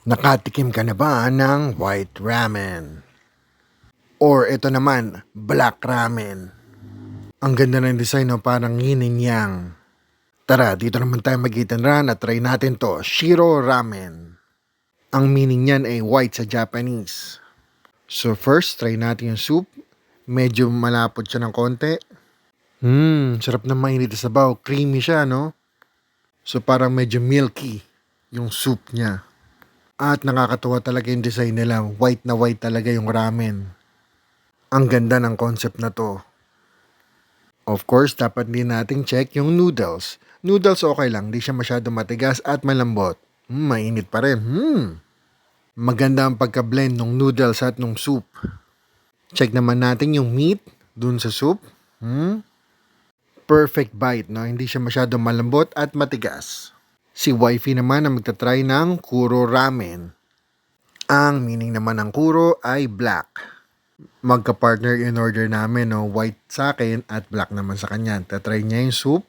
Nakatikim ka na ba ng white ramen? Or ito naman, black ramen? Ang ganda ng design, no? Parang yin and yang. Tara, dito naman tayo mag-eat and run at try natin to, Shiro Ramen. Ang meaning niyan ay white sa Japanese. So first, try natin yung soup. Medyo malapot siya ng konti. Sarap na mainit sa sabaw. Creamy siya, no? So parang medyo milky yung soup niya. At nakakatuwa talaga yung design nila. White na white talaga yung ramen. Ang ganda ng concept na to. Of course, dapat din nating check yung noodles. Noodles okay lang, di siya masyado matigas at malambot. Mainit pa rin. Maganda ang pagka-blend ng noodles at ng soup. Check naman natin yung meat dun sa soup. Perfect bite, no? Hindi siya masyado malambot at matigas. Si wifey naman ang magta-try ng Kuro Ramen. Ang meaning naman ng Kuro ay black. Magka-partner in order namin, no? White sa akin at black naman sa kanya. Tatry niya yung soup.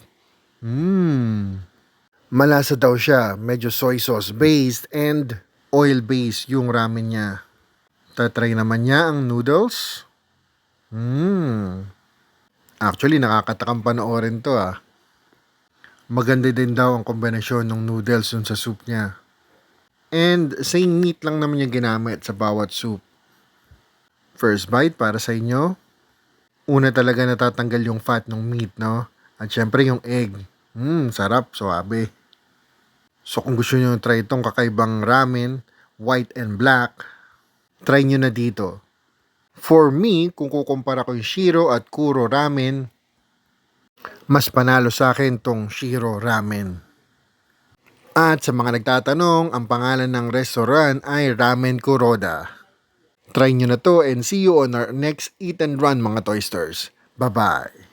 Malasa daw siya. Medyo soy sauce based and oil based yung ramen niya. Tatry naman niya ang noodles. Actually, nakakatakam panoorin to ah. Maganda din daw ang kombinasyon ng noodles dun sa soup niya. And same meat lang naman yung ginamit sa bawat soup. First bite para sa inyo. Una talaga natatanggal yung fat ng meat, no? At syempre yung egg. Sarap, suabe. So kung gusto nyo try itong kakaibang ramen, white and black, try nyo na dito. For me, kung kukumpara ko yung Shiro at Kuro Ramen, mas panalo sa akin tong Shiro Ramen. At sa mga nagtatanong, ang pangalan ng restaurant ay Ramen Kuroda. Try nyo na to and see you on our next Eat and Run mga Toysters. Bye-bye!